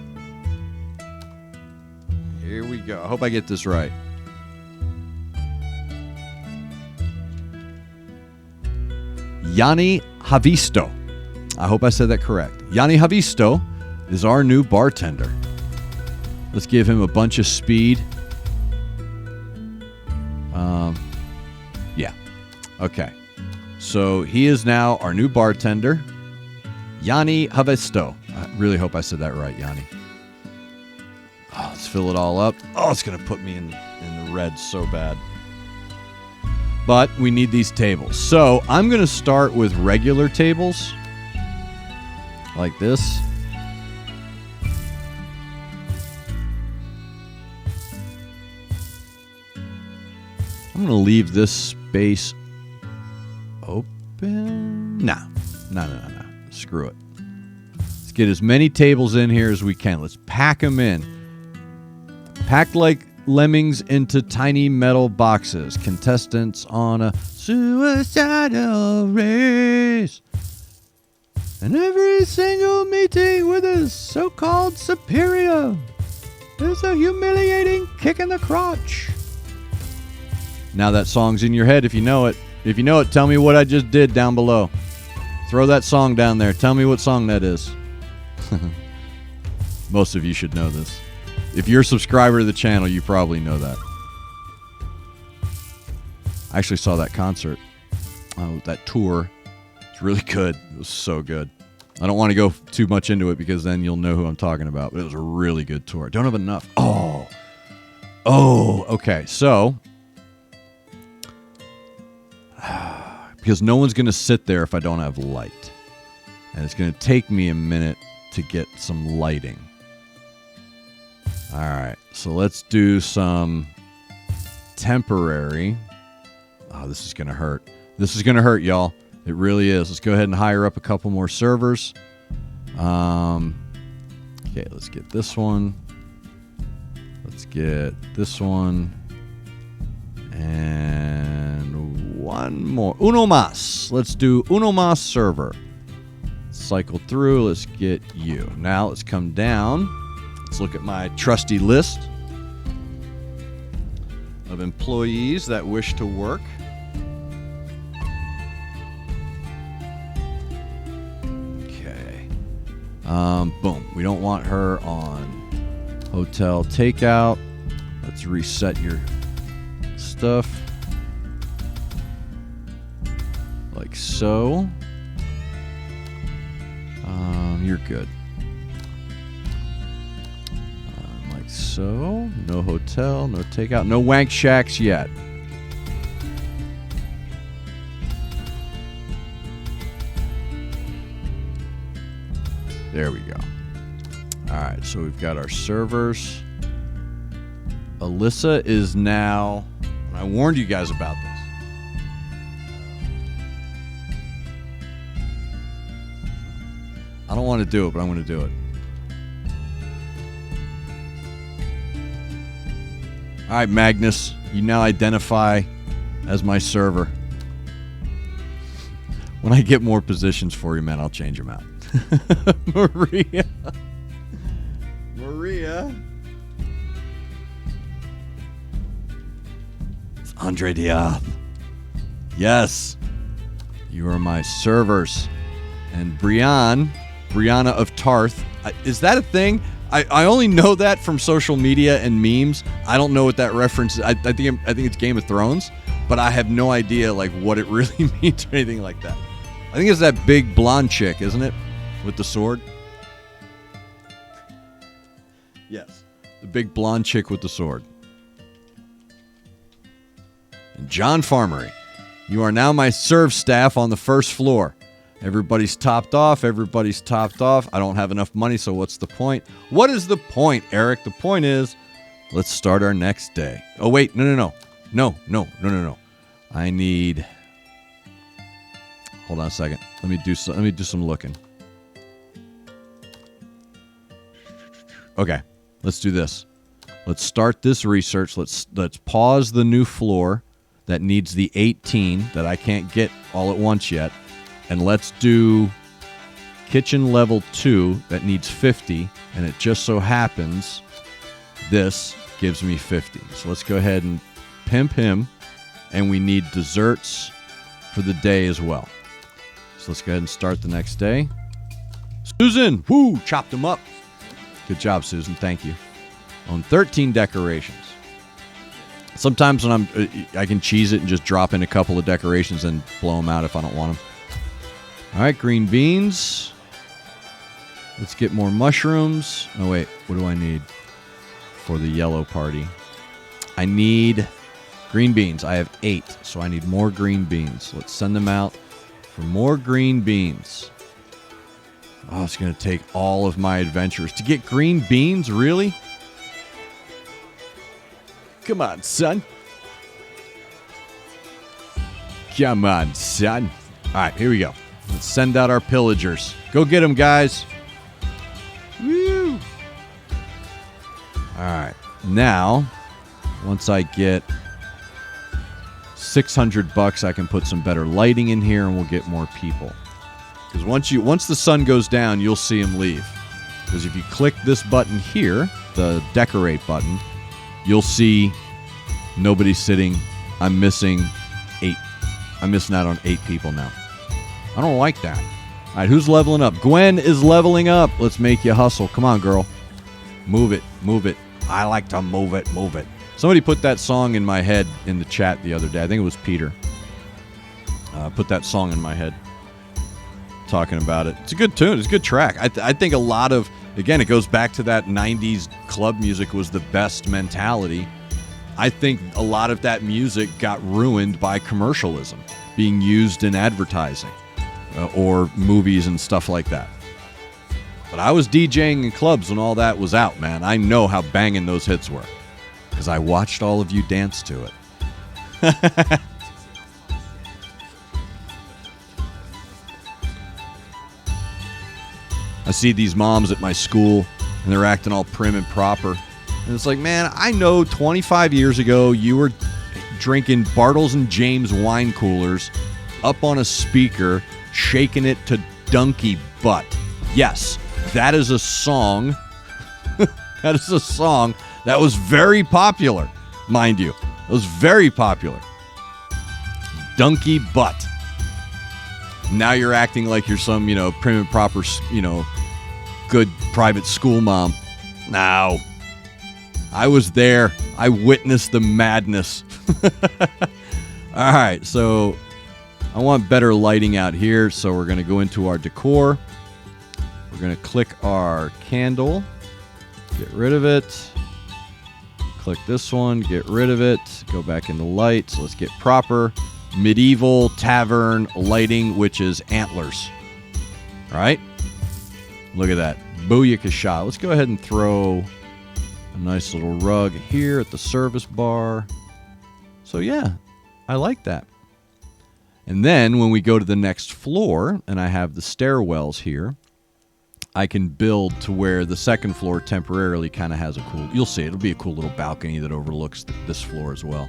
Here we go. I hope I get this right. Yanni Havisto. I hope I said that correct. Yanni Havisto is our new bartender. Let's give him a bunch of speed. Yeah. Okay. So he is now our new bartender. Yanni Havisto. I really hope I said that right, Yanni. Oh, let's fill it all up. Oh, it's going to put me in the red so bad. But we need these tables. So I'm going to start with regular tables. Like this. I'm going to leave this space open. No. Screw it. Let's get as many tables in here as we can. Let's pack them in. Packed like lemmings into tiny metal boxes. Contestants on a suicidal race. And every single meeting with his so-called superior is a humiliating kick in the crotch. Now that song's in your head if you know it. If you know it, tell me what I just did down below. Throw that song down there. Tell me what song that is. Most of you should know this. If you're a subscriber to the channel, you probably know that. I actually saw that concert. Oh, that tour. It's really good. It was so good. I don't want to go too much into it because then you'll know who I'm talking about. But it was a really good tour. Don't have enough. Oh, okay. So, because no one's going to sit there if I don't have light. And it's going to take me a minute to get some lighting. All right. So let's do some temporary. Oh, this is going to hurt. This is going to hurt, y'all. It really is. Let's go ahead and hire up a couple more servers. Okay, let's get this one. Let's get this one. And one more. Uno más. Let's do uno más server. Cycle through. Let's get you. Now let's come down. Let's look at my trusty list of employees that wish to work. Boom. We don't want her on hotel takeout. Let's reset your stuff. Like so. You're good. Like so. No hotel, no takeout, no wank shacks yet. There we go. All right, so we've got our servers. Alyssa is now... I warned you guys about this. I don't want to do it, but I'm going to do it. All right, Magnus, you now identify as my server. When I get more positions for you, man, I'll change them out. Maria. Maria. It's Andre Diaz. Yes. You are my servers. And Brianna of Tarth. Is that a thing? I only know that from social media and memes. I don't know what that reference is. I think it's Game of Thrones, but I have no idea like what it really means or anything like that. I think it's that big blonde chick, isn't it? With the sword? Yes. The big blonde chick with the sword. And John Farmery, you are now my serve staff on the first floor. Everybody's topped off. I don't have enough money, so what's the point? What is the point, Eric? The point is, let's start our next day. Oh, wait. No. I need... Hold on a second. Let me do some looking. Okay, let's do this. Let's start this research. Let's pause the new floor that needs the 18 that I can't get all at once yet. And let's do kitchen level 2 that needs 50. And it just so happens this gives me 50. So let's go ahead and pimp him. And we need desserts for the day as well. So let's go ahead and start the next day. Susan, whoo, chopped him up. Good job, Susan. Thank you. On 13 decorations. Sometimes when I can cheese it and just drop in a couple of decorations and blow them out if I don't want them. All right, green beans. Let's get more mushrooms. Oh, wait. What do I need for the yellow party? I need green beans. I have 8, so I need more green beans. Let's send them out for more green beans. Oh, it's going to take all of my adventures. To get green beans? Really? Come on, son. Come on, son. All right, here we go. Let's send out our pillagers. Go get them, guys. Woo! All right. Now, once I get $600, I can put some better lighting in here, and we'll get more people. Because once the sun goes down, you'll see them leave. Because if you click this button here, the decorate button, you'll see nobody sitting. I'm missing 8. I'm missing out on 8 people now. I don't like that. All right, who's leveling up? Gwen is leveling up. Let's make you hustle. Come on, girl. Move it. Move it. I like to move it. Move it. Somebody put that song in my head in the chat the other day. I think it was Peter. Put that song in my head. Talking about it. It's a good tune. It's a good track. I think a lot of, again, it goes back to that 90s club music was the best mentality. I think a lot of that music got ruined by commercialism being used in advertising or movies and stuff like that. But I was DJing in clubs when all that was out, man. I know how banging those hits were because I watched all of you dance to it. I see these moms at my school, and they're acting all prim and proper. And it's like, man, I know 25 years ago you were drinking Bartles and James wine coolers up on a speaker, shaking it to Donkey Butt. Yes, that is a song. That is a song that was very popular, mind you. It was very popular. Donkey Butt. Now you're acting like you're some, prim and proper, good private school mom. No. I was there. I witnessed the madness. All right, so I want better lighting out here, so we're going to go into our decor. We're going to click our candle. Get rid of it. Click this one. Get rid of it. Go back into light. So let's get proper medieval tavern lighting, which is antlers. All right? Look at that. Booyakasha. Let's go ahead and throw a nice little rug here at the service bar. So, yeah, I like that. And then when we go to the next floor, and I have the stairwells here, I can build to where the second floor temporarily kind of has a cool... You'll see, it'll be a cool little balcony that overlooks this floor as well.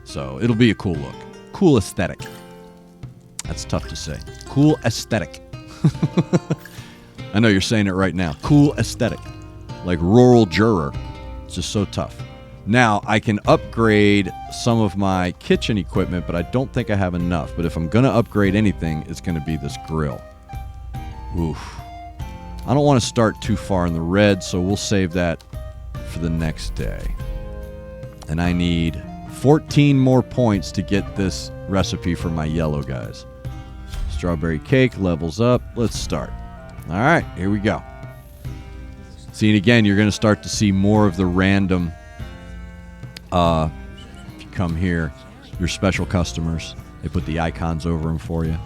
So it'll be a cool look. Cool aesthetic. That's tough to say. Cool aesthetic. I know you're saying it right now. Cool aesthetic. Like rural juror. It's just so tough. Now, I can upgrade some of my kitchen equipment, but I don't think I have enough. But if I'm going to upgrade anything, it's going to be this grill. Oof. I don't want to start too far in the red, so we'll save that for the next day. And I need 14 more points to get this recipe for my yellow guys. Strawberry cake levels up. Let's start. All right, here we go. See, and again, you're going to start to see more of the random, if you come here, your special customers. They put the icons over them for you.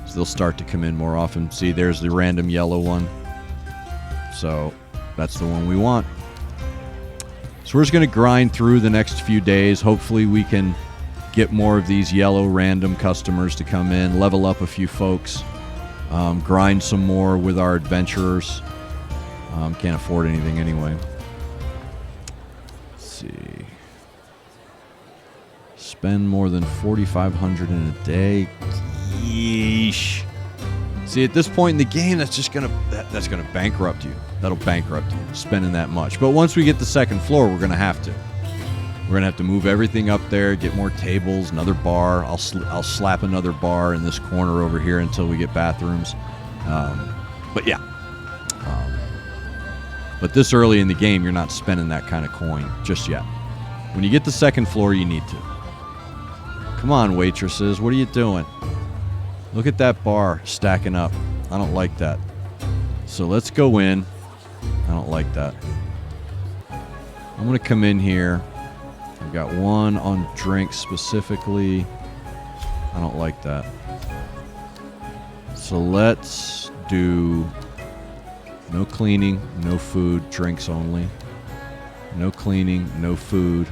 So they'll start to come in more often. See, there's the random yellow one. So that's the one we want. So we're just going to grind through the next few days. Hopefully we can get more of these yellow random customers to come in, level up a few folks, grind some more with our adventurers. Can't afford anything anyway. Let's see. Spend more than $4,500 in a day. Yeesh. See, at this point in the game, that's gonna bankrupt you. That'll bankrupt you, spending that much. But once we get the second floor, we're gonna have to. We're gonna have to move everything up there, get more tables, another bar. I'll slap another bar in this corner over here until we get bathrooms. But yeah. But this early in the game, you're not spending that kind of coin just yet. When you get the second floor, you need to. Come on, waitresses, what are you doing? Look at that bar stacking up. I don't like that. So let's go in. I don't like that. I'm going to come in here. I've got one on drinks specifically. I don't like that. So let's do no cleaning, no food, drinks only. No cleaning, no food,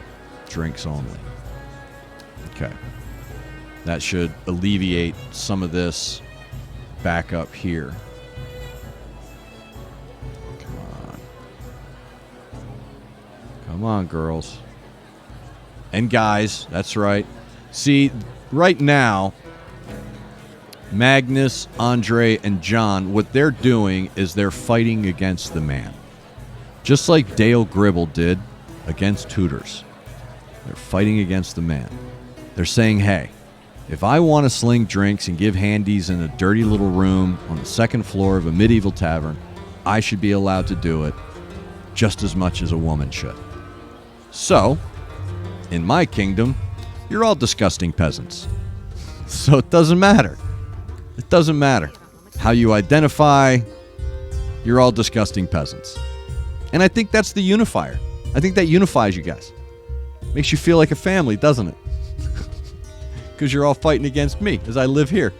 drinks only. Okay. That should alleviate some of this back up here. Come on. Come on, girls. And guys, that's right. See, right now, Magnus, Andre, and John, what they're doing is they're fighting against the man. Just like Dale Gribble did against Tooters. They're fighting against the man. They're saying, hey, if I want to sling drinks and give handies in a dirty little room on the second floor of a medieval tavern, I should be allowed to do it just as much as a woman should. So, in my kingdom, you're all disgusting peasants. So it doesn't matter. It doesn't matter how you identify. You're all disgusting peasants. And I think that's the unifier. I think that unifies you guys. Makes you feel like a family, doesn't it? Because you're all fighting against me as I live here.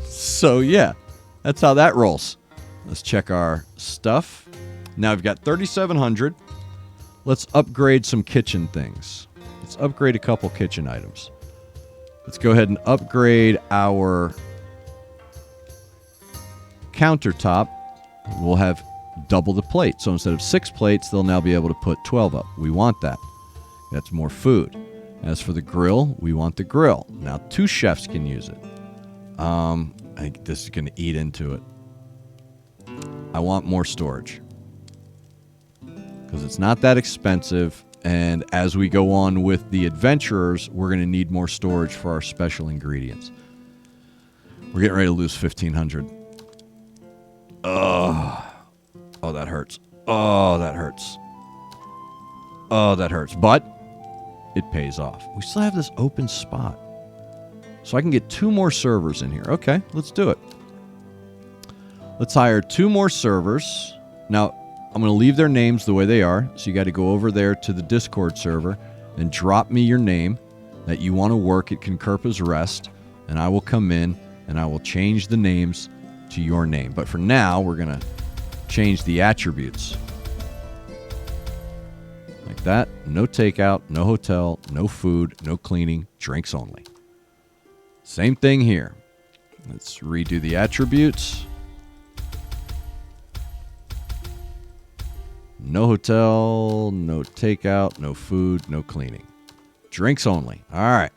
So yeah, that's how that rolls. Let's check our stuff. Now we've got 3,700. Let's upgrade some kitchen things. Let's upgrade a couple kitchen items. Let's go ahead and upgrade our countertop. We'll have double the plate. So instead of 6 plates, they'll now be able to put 12 up. We want that. That's more food. As for the grill, we want the grill. Now 2 chefs can use it. I think this is going to eat into it. I want more storage. Because it's not that expensive. And as we go on with the adventurers, we're going to need more storage for our special ingredients. We're getting ready to lose 1,500. Oh, that hurts. Oh, that hurts. Oh, that hurts. But it pays off. We still have this open spot. So I can get 2 more servers in here. Okay, let's do it. Let's hire 2 more servers. Now, I'm going to leave their names the way they are. So you got to go over there to the Discord server and drop me your name that you want to work at Concurpa's Rest. And I will come in and I will change the names to your name. But for now, we're going to change the attributes. Like that. No takeout, no hotel, no food, no cleaning, drinks only. Same thing here. Let's redo the attributes. No hotel, no takeout, no food, no cleaning. Drinks only. All right.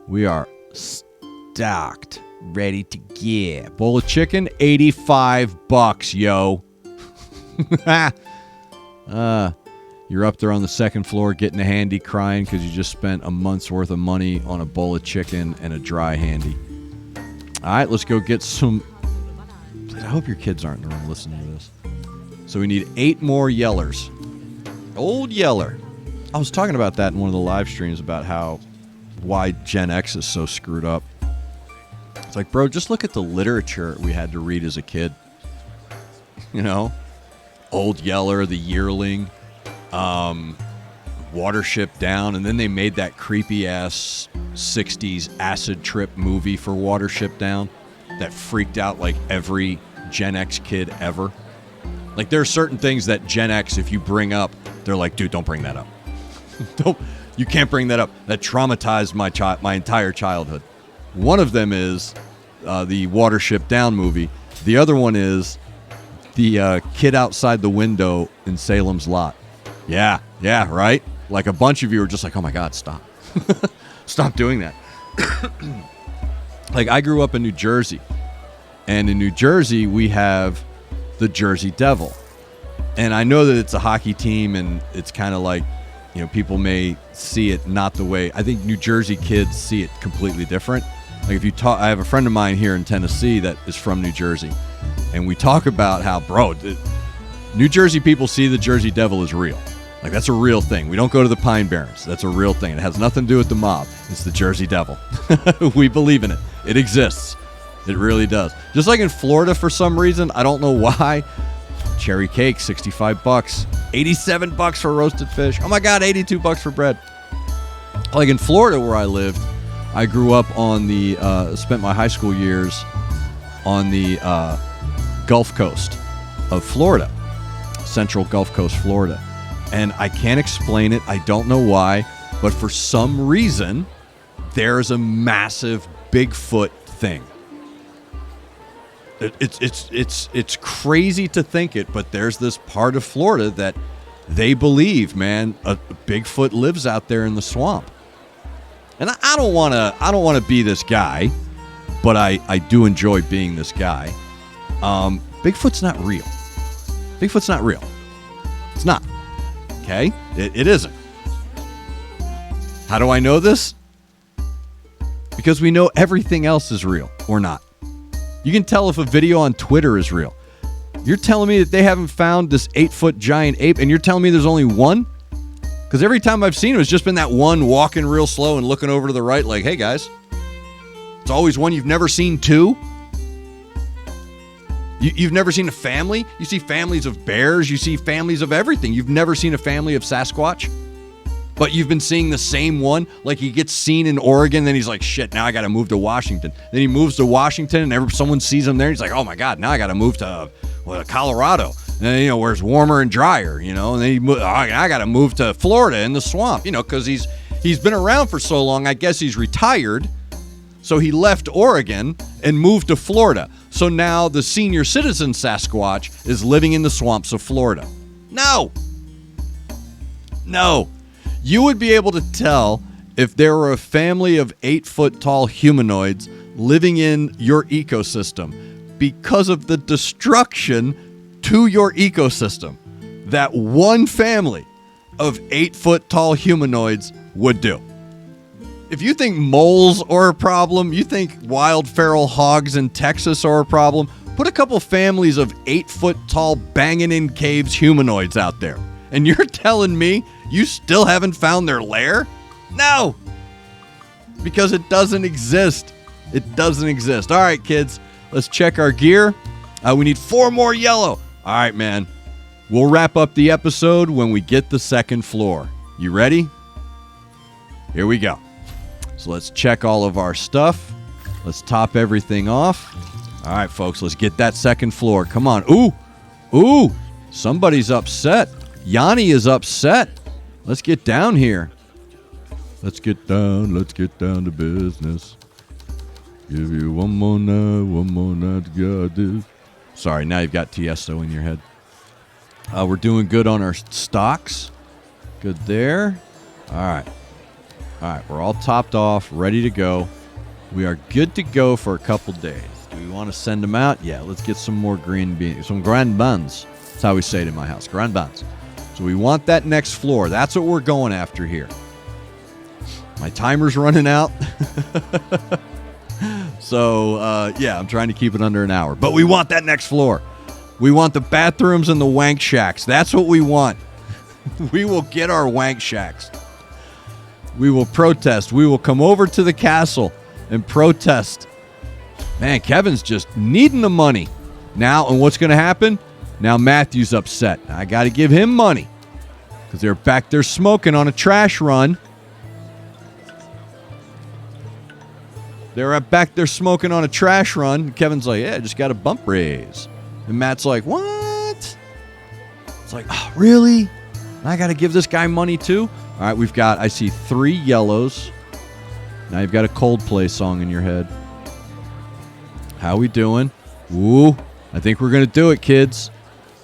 We are stocked. Ready to get. Bowl of chicken, $85, yo. You're up there on the second floor getting a handy, crying because you just spent a month's worth of money on a bowl of chicken and a dry handy. All right, let's go get some. I hope your kids aren't in the room listening to this. So we need 8 more yellers. Old yeller. I was talking about that in one of the live streams about why Gen X is so screwed up. It's like, bro, just look at the literature we had to read as a kid. You know? Old Yeller, The Yearling, Watership Down, and then they made that creepy-ass 60s acid trip movie for Watership Down that freaked out like every Gen X kid ever. Like, there are certain things that Gen X, if you bring up, they're like, dude, don't bring that up. You can't bring that up. That traumatized my entire childhood. One of them is the Watership Down movie. The other one is the kid outside the window in Salem's Lot. Yeah, right? Like a bunch of you are just like, oh my God, stop. Stop doing that. Like, I grew up in New Jersey. And in New Jersey, we have the Jersey Devil. And I know that it's a hockey team and it's kind of like, you know, people may see it not the way. I think New Jersey kids see it completely different. Like, if you talk, I have a friend of mine here in Tennessee that is from New Jersey. And we talk about how, New Jersey people see the Jersey Devil as real. Like, that's a real thing. We don't go to the Pine Barrens. That's a real thing. It has nothing to do with the mob. It's the Jersey Devil. We believe in it. It exists. It really does. Just like in Florida, for some reason, I don't know why. Cherry cake, $65. $87 for roasted fish. Oh my God, $82 for bread. Like in Florida where I lived, I grew up on spent my high school years on the Gulf Coast of Florida. Central Gulf Coast, Florida. And I can't explain it. I don't know why. But for some reason, there's a massive Bigfoot thing. It's crazy to think it, but there's this part of Florida that they believe, man, a Bigfoot lives out there in the swamp. And I don't want to be this guy, but I do enjoy being this guy. Bigfoot's not real. Bigfoot's not real. It's not. Okay? It isn't. How do I know this? Because we know everything else is real or not. You can tell if a video on Twitter is real. You're telling me that they haven't found this 8-foot giant ape, and you're telling me there's only one? Because every time I've seen it, it's just been that one walking real slow and looking over to the right like, hey, guys. It's always one. You've never seen two? You've never seen a family? You see families of bears. You see families of everything. You've never seen a family of Sasquatch? But you've been seeing the same one. Like, he gets seen in Oregon, then he's like, shit, now I got to move to Washington. Then he moves to Washington, and someone sees him there. He's like, oh, my God, now I got to move to Colorado. And then, where it's warmer and drier, And then I got to move to Florida in the swamp, because he's been around for so long. I guess he's retired. So he left Oregon and moved to Florida. So now the senior citizen Sasquatch is living in the swamps of Florida. No. You would be able to tell if there were a family of 8-foot tall humanoids living in your ecosystem because of the destruction to your ecosystem that one family of 8-foot tall humanoids would do. If you think moles are a problem, you think wild feral hogs in Texas are a problem, put a couple families of 8-foot tall banging in caves humanoids out there. And you're telling me you still haven't found their lair? No! Because it doesn't exist. It doesn't exist. All right, kids, let's check our gear. We need 4 more yellow. All right, man. We'll wrap up the episode when we get the second floor. You ready? Here we go. So let's check all of our stuff. Let's top everything off. All right, folks, let's get that second floor. Come on. Ooh. Somebody's upset. Yanni is upset. Let's get down here. Let's get down to business. Give you one more night to get this. Sorry, now you've got Tiesto in your head. We're doing good on our stocks. Good there. All right, we're all topped off, ready to go. We are good to go for a couple days. Do we want to send them out? Yeah, let's get some more green beans, some grand buns. That's how we say it in my house, grand buns. So we want that next floor. That's what we're going after here. My timer's running out. So, yeah, I'm trying to keep it under an hour. But we want that next floor. We want the bathrooms and the wank shacks. That's what we want. We will get our wank shacks. We will protest. We will come over to the castle and protest. Man, Kevin's just needing the money. Now, and what's going to happen? Now Matthew's upset. I got to give him money because they're back there smoking on a trash run. They're back there smoking on a trash run. Kevin's like, yeah, I just got a bump raise. And Matt's like, what? It's like, oh, really? I got to give this guy money too? All right, I see 3 yellows. Now you've got a Coldplay song in your head. How we doing? Ooh, I think we're going to do it, kids.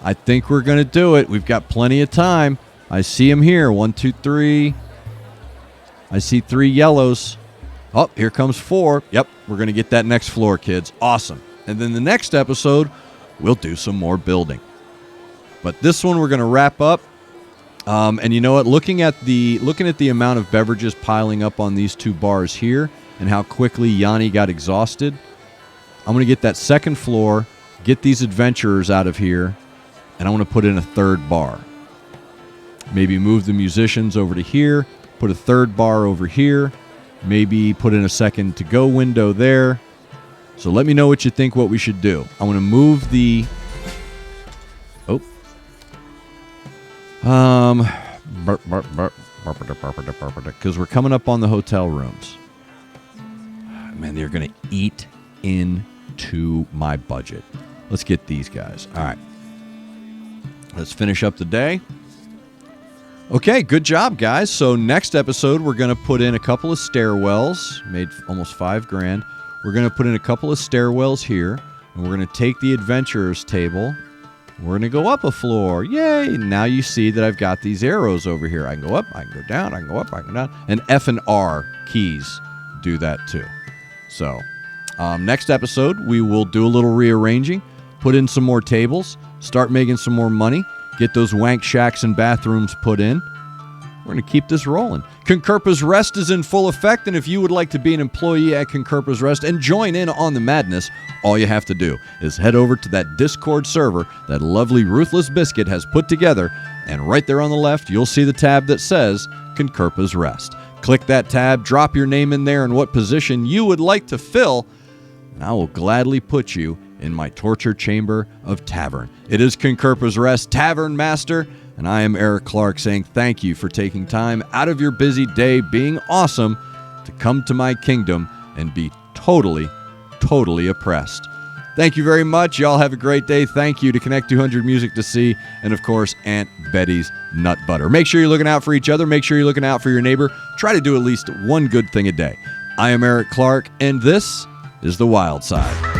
I think we're going to do it. We've got plenty of time. I see him here. 1, 2, 3. I see 3 yellows. Oh, here comes 4. Yep, we're going to get that next floor, kids. Awesome. And then the next episode, we'll do some more building. But this one we're going to wrap up. And you know what? Looking at the amount of beverages piling up on these 2 bars here and how quickly Yanni got exhausted, I'm going to get that second floor, get these adventurers out of here, and I want to put in a 3rd bar. Maybe move the musicians over to here, put a 3rd bar over here, maybe put in a second to-go window there. So let me know what you think what we should do. I want to move the... because we're coming up on the hotel rooms. Man, they're going to eat into my budget. Let's get these guys. All right. Let's finish up the day. Okay, good job, guys. So next episode, we're going to put in a couple of stairwells. Made almost $5,000. We're going to put in a couple of stairwells here. And we're going to take the adventurers table. We're going to go up a floor. Yay! Now you see that I've got these arrows over here. I can go up, I can go down, I can go up, I can go down. And F and R keys do that too. So, next episode, we will do a little rearranging, put in some more tables, start making some more money, get those wank shacks and bathrooms put in. We're going to keep this rolling. Concurpa's Rest is in full effect, and if you would like to be an employee at Concurpa's Rest and join in on the madness, all you have to do is head over to that Discord server that lovely Ruthless Biscuit has put together, and right there on the left, you'll see the tab that says Concurpa's Rest. Click that tab, drop your name in there and what position you would like to fill, and I will gladly put you in my torture chamber of Tavern. It is Concurpa's Rest, Tavern Master, and I am Eric Clark saying thank you for taking time out of your busy day being awesome to come to my kingdom and be totally oppressed. Thank you very much. Y'all have a great day. Thank you to Connect 200 Music to See, and of course, Aunt Betty's Nut Butter. Make sure you're looking out for each other. Make sure you're looking out for your neighbor. Try to do at least one good thing a day. I am Eric Clark, and this is The Wyldeside.